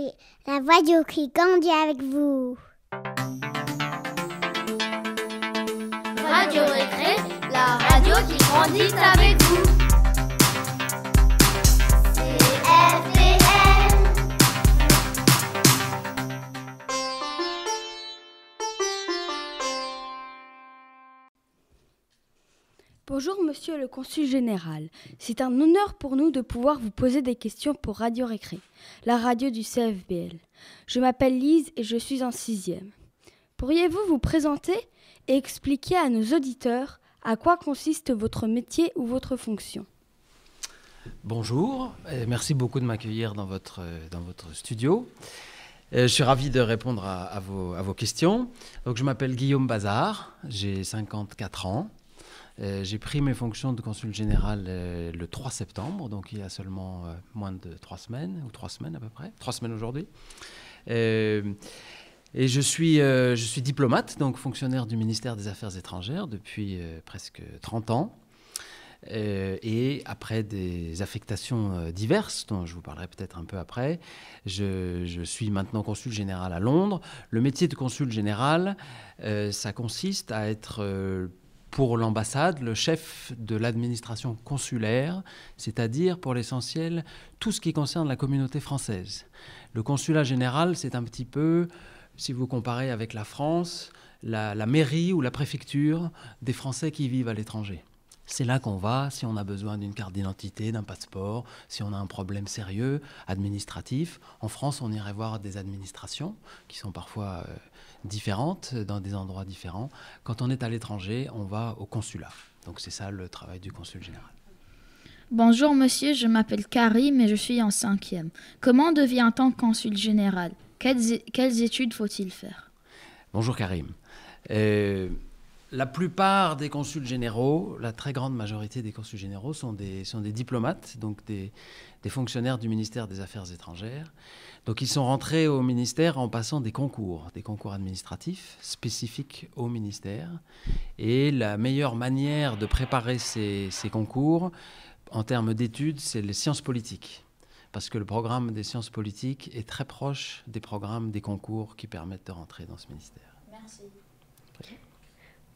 Récré, la radio qui grandit avec vous. Radio Récré, la radio qui grandit avec vous. Bonjour Monsieur le Consul Général, c'est un honneur pour nous de pouvoir vous poser des questions pour Radio Récré, la radio du CFBL. Je m'appelle Lise et je suis en 6e. Pourriez-vous vous présenter et expliquer à nos auditeurs à quoi consiste votre métier ou votre fonction ? Bonjour, et merci beaucoup de m'accueillir dans votre studio. Je suis ravi de répondre à vos questions. Donc, je m'appelle Guillaume Bazard, j'ai 54 ans. J'ai pris mes fonctions de consul général le 3 septembre, donc il y a seulement moins de 3 semaines, ou 3 semaines à peu près, 3 semaines aujourd'hui. Et je suis diplomate, donc fonctionnaire du ministère des Affaires étrangères depuis presque 30 ans. Et après des affectations diverses, dont je vous parlerai peut-être un peu après, je suis maintenant consul général à Londres. Le métier de consul général, ça consiste à être... pour l'ambassade, le chef de l'administration consulaire, c'est-à-dire pour l'essentiel tout ce qui concerne la communauté française. Le consulat général, c'est un petit peu, si vous comparez avec la France, la mairie ou la préfecture des Français qui vivent à l'étranger. C'est là qu'on va si on a besoin d'une carte d'identité, d'un passeport, si on a un problème sérieux, administratif. En France, on irait voir des administrations qui sont parfois différentes, dans des endroits différents. Quand on est à l'étranger, on va au consulat. Donc c'est ça le travail du consul général. Bonjour monsieur, je m'appelle Karim et je suis en 5e. Comment devient-on consul général ? Quelles études faut-il faire ? Bonjour Karim. La plupart des consuls généraux, la très grande majorité des consuls généraux sont des diplomates, donc des fonctionnaires du ministère des Affaires étrangères. Donc ils sont rentrés au ministère en passant des concours administratifs spécifiques au ministère. Et la meilleure manière de préparer ces concours, en termes d'études, c'est les sciences politiques. Parce que le programme des sciences politiques est très proche des programmes des concours qui permettent de rentrer dans ce ministère. Merci.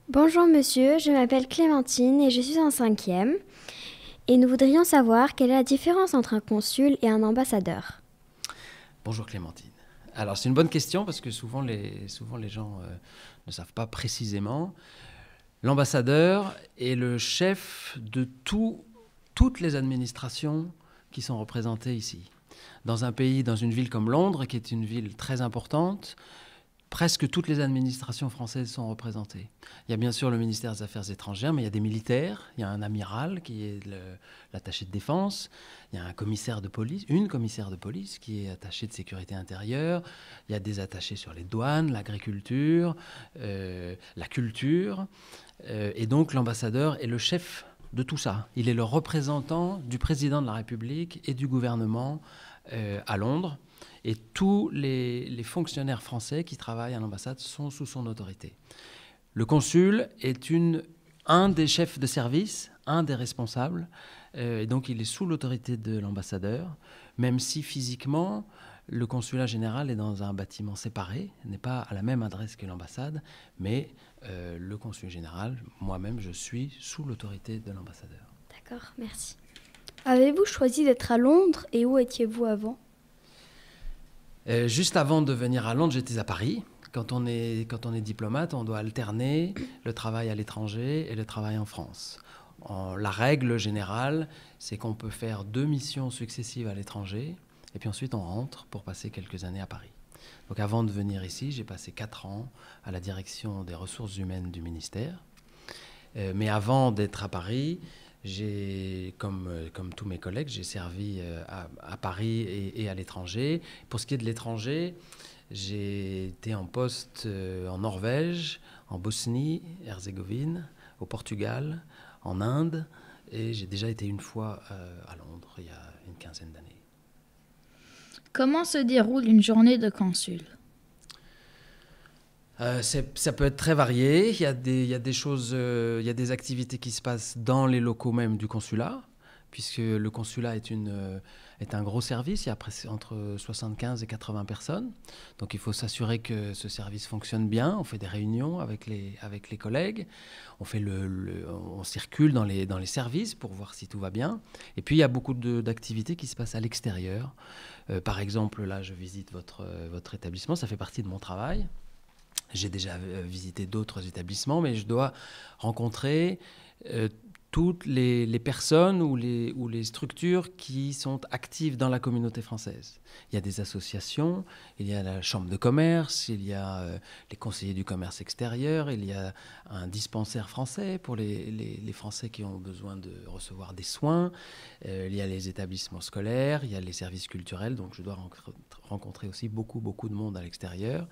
Bonjour monsieur, je m'appelle Clémentine et je suis en 5e. Et nous voudrions savoir quelle est la différence entre un consul et un ambassadeur. Bonjour Clémentine. Alors c'est une bonne question parce que souvent les gens ne savent pas précisément. L'ambassadeur est le chef de toutes les administrations qui sont représentées ici. Dans un pays, dans une ville comme Londres, qui est une ville très importante, presque toutes les administrations françaises sont représentées. Il y a bien sûr le ministère des Affaires étrangères, mais il y a des militaires, il y a un amiral qui est l'attaché de défense, il y a un commissaire de police, une commissaire de police qui est attachée de sécurité intérieure, il y a des attachés sur les douanes, l'agriculture, la culture, et donc l'ambassadeur est le chef de tout ça. Il est le représentant du président de la République et du gouvernement à Londres. Et tous les fonctionnaires français qui travaillent à l'ambassade sont sous son autorité. Le consul est un des chefs de service, un des responsables, et donc il est sous l'autorité de l'ambassadeur, même si physiquement, le consulat général est dans un bâtiment séparé, n'est pas à la même adresse que l'ambassade, mais le consul général, moi-même, je suis sous l'autorité de l'ambassadeur. D'accord, merci. Avez-vous choisi d'être à Londres et où étiez-vous avant ? Juste avant de venir à Londres, j'étais à Paris. Quand on est diplomate, on doit alterner le travail à l'étranger et le travail en France. La règle générale, c'est qu'on peut faire 2 missions successives à l'étranger et puis ensuite on rentre pour passer quelques années à Paris. Donc avant de venir ici, j'ai passé 4 ans à la direction des ressources humaines du ministère. Mais avant d'être à Paris, comme tous mes collègues, j'ai servi à Paris et à l'étranger. Pour ce qui est de l'étranger, j'ai été en poste en Norvège, en Bosnie-Herzégovine, au Portugal, en Inde, et j'ai déjà été une fois à Londres, il y a une 15aine d'années. Comment se déroule une journée de consul ? Ça peut être très varié. Il y a des choses, il y a des activités qui se passent dans les locaux même du consulat. puisque le consulat est un gros service. Il y a entre 75 et 80 personnes. Donc il faut s'assurer que ce service fonctionne bien. On fait des réunions avec les collègues. On circule dans les services pour voir si tout va bien. Et puis il y a beaucoup d'activités qui se passent à l'extérieur. Par exemple, là, je visite votre établissement. Ça fait partie de mon travail. J'ai déjà visité d'autres établissements, mais je dois rencontrer toutes les personnes ou les structures qui sont actives dans la communauté française. Il y a des associations, il y a la chambre de commerce, il y a les conseillers du commerce extérieur, il y a un dispensaire français pour les Français qui ont besoin de recevoir des soins, il y a les établissements scolaires, il y a les services culturels, donc je dois rencontrer aussi beaucoup de monde à l'extérieur.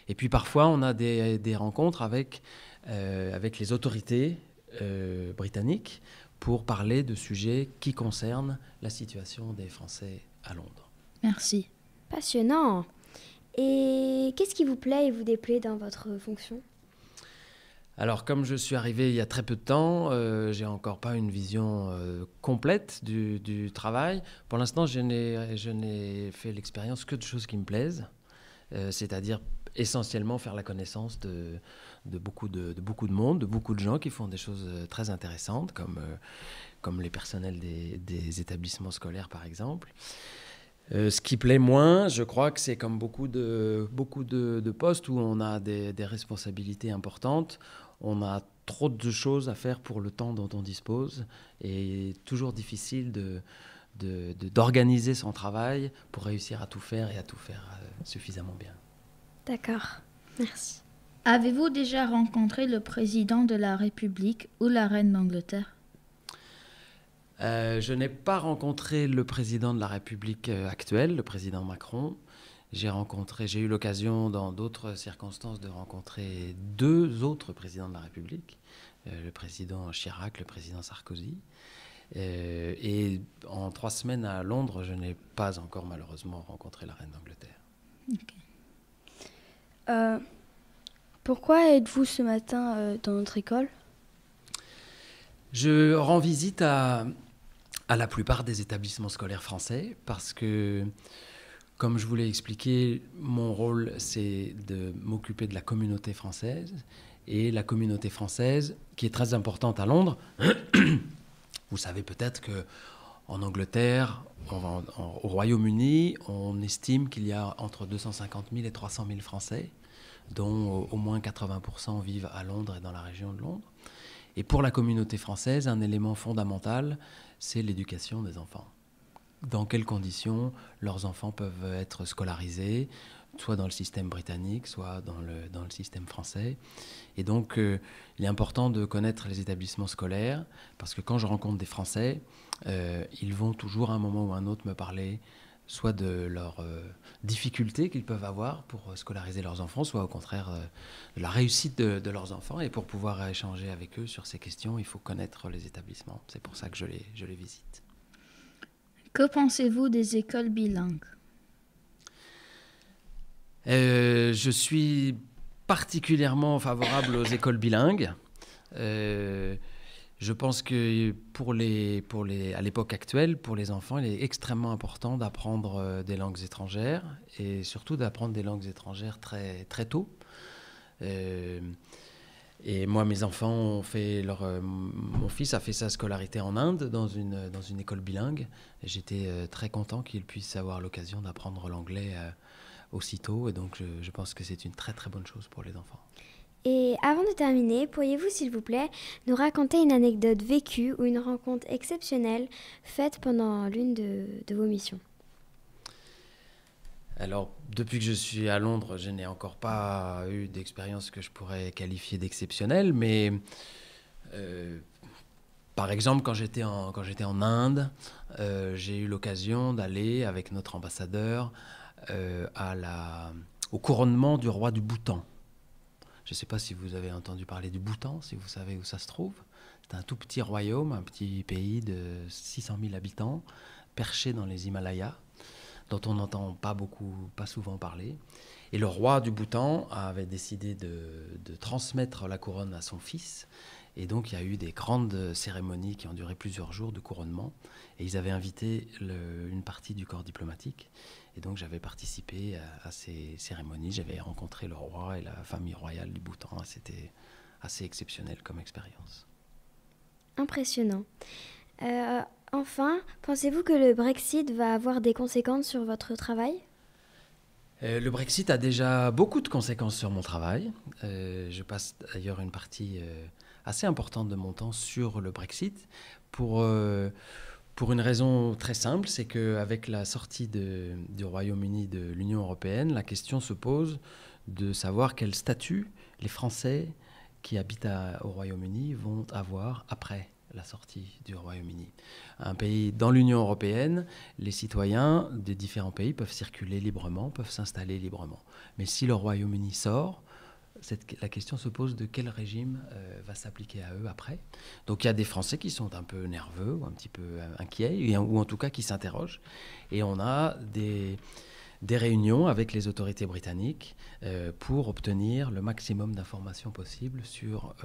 Et puis parfois on a des rencontres avec les autorités britanniques pour parler de sujets qui concernent la situation des Français à Londres. Merci. Passionnant. Et qu'est-ce qui vous plaît et vous déplaît dans votre fonction ? Alors, comme je suis arrivé il y a très peu de temps, j'ai encore pas une vision complète du travail. Pour l'instant, je n'ai fait l'expérience que de choses qui me plaisent, c'est-à-dire essentiellement faire la connaissance de beaucoup de monde, de beaucoup de gens qui font des choses très intéressantes, comme les personnels des établissements scolaires, par exemple. Ce qui plaît moins, je crois que c'est comme beaucoup de postes où on a des responsabilités importantes, on a trop de choses à faire pour le temps dont on dispose, et toujours difficile d'organiser son travail pour réussir à tout faire et à tout faire suffisamment bien. D'accord, merci. Avez-vous déjà rencontré le président de la République ou la reine d'Angleterre ? Je n'ai pas rencontré le président de la République actuelle, le président Macron. J'ai eu l'occasion dans d'autres circonstances de rencontrer 2 autres présidents de la République, le président Chirac, le président Sarkozy. Et en 3 semaines à Londres, je n'ai pas encore malheureusement rencontré la reine d'Angleterre. Okay. Pourquoi êtes-vous ce matin dans notre école ? Je rends visite à la plupart des établissements scolaires français parce que, comme je vous l'ai expliqué, mon rôle, c'est de m'occuper de la communauté française. Et la communauté française, qui est très importante à Londres, vous savez peut-être qu'en Angleterre, au Royaume-Uni, on estime qu'il y a entre 250 000 et 300 000 Français, dont au moins 80% vivent à Londres et dans la région de Londres. Et pour la communauté française, un élément fondamental, c'est l'éducation des enfants. Dans quelles conditions leurs enfants peuvent être scolarisés, soit dans le système britannique, soit dans le système français. Et donc, il est important de connaître les établissements scolaires, parce que quand je rencontre des Français, ils vont toujours à un moment ou à un autre me parler soit de leurs difficultés qu'ils peuvent avoir pour scolariser leurs enfants, soit au contraire de la réussite de leurs enfants. Et pour pouvoir échanger avec eux sur ces questions, il faut connaître les établissements. C'est pour ça que je les visite. Que pensez-vous des écoles bilingues ? Je suis particulièrement favorable aux écoles bilingues. Je pense que à l'époque actuelle, pour les enfants, il est extrêmement important d'apprendre des langues étrangères et surtout d'apprendre des langues étrangères très, très tôt. Et moi, mes enfants ont fait mon fils a fait sa scolarité en Inde dans une école bilingue. Et j'étais très content qu'il puisse avoir l'occasion d'apprendre l'anglais aussitôt. Et donc, je pense que c'est une très, très bonne chose pour les enfants. Et avant de terminer, pourriez-vous, s'il vous plaît, nous raconter une anecdote vécue ou une rencontre exceptionnelle faite pendant l'une de vos missions ? Alors, depuis que je suis à Londres, je n'ai encore pas eu d'expérience que je pourrais qualifier d'exceptionnelle, mais par exemple, quand j'étais en Inde, j'ai eu l'occasion d'aller avec notre ambassadeur au couronnement du roi du Bhoutan. Je ne sais pas si vous avez entendu parler du Bhoutan, si vous savez où ça se trouve. C'est un tout petit royaume, un petit pays de 600 000 habitants, perché dans les Himalayas, dont on n'entend pas souvent parler. Et le roi du Bhoutan avait décidé de transmettre la couronne à son fils. Et donc, il y a eu des grandes cérémonies qui ont duré plusieurs jours de couronnement. Et ils avaient invité une partie du corps diplomatique. Et donc, j'avais participé à ces cérémonies. J'avais rencontré le roi et la famille royale du Bhoutan. C'était assez exceptionnel comme expérience. Impressionnant. Enfin, pensez-vous que le Brexit va avoir des conséquences sur votre travail ? Le Brexit a déjà beaucoup de conséquences sur mon travail. Je passe d'ailleurs une partie assez importante de mon temps sur le Brexit pour une raison très simple, c'est qu'avec la sortie du Royaume-Uni de l'Union européenne, la question se pose de savoir quel statut les Français qui habitent au Royaume-Uni vont avoir après la sortie du Royaume-Uni. Un pays dans l'Union européenne, les citoyens des différents pays peuvent circuler librement, peuvent s'installer librement. Mais si le Royaume-Uni sort, la question se pose de quel régime va s'appliquer à eux après. Donc il y a des Français qui sont un peu nerveux ou un petit peu inquiets, ou en tout cas qui s'interrogent. Et on a des réunions avec les autorités britanniques pour obtenir le maximum d'informations possibles sur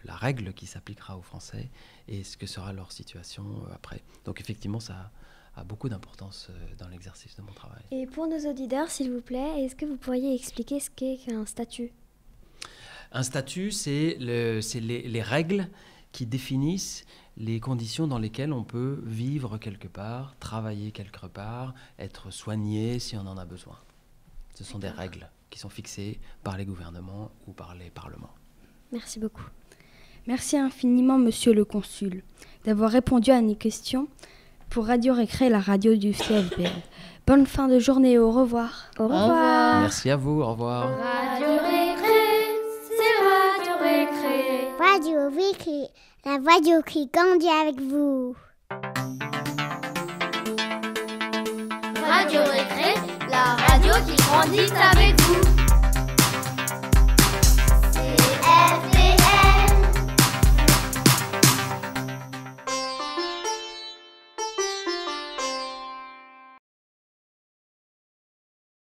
la règle qui s'appliquera aux Français et ce que sera leur situation après. Donc effectivement, ça a beaucoup d'importance dans l'exercice de mon travail. Et pour nos auditeurs, s'il vous plaît, est-ce que vous pourriez expliquer ce qu'est qu'un statut ? Un statut, c'est les règles qui définissent les conditions dans lesquelles on peut vivre quelque part, travailler quelque part, être soigné si on en a besoin. Ce sont des règles qui sont fixées par les gouvernements ou par les parlements. Merci beaucoup. Merci infiniment, monsieur le consul, d'avoir répondu à nos questions pour Radio Récré, la radio du CFBL. Bonne fin de journée et au revoir. Au revoir. Merci à vous, au revoir. Radio Récré, c'est Radio Récré. Radio Récré, la radio qui grandit avec vous. Radio Récré, la radio qui grandit avec vous.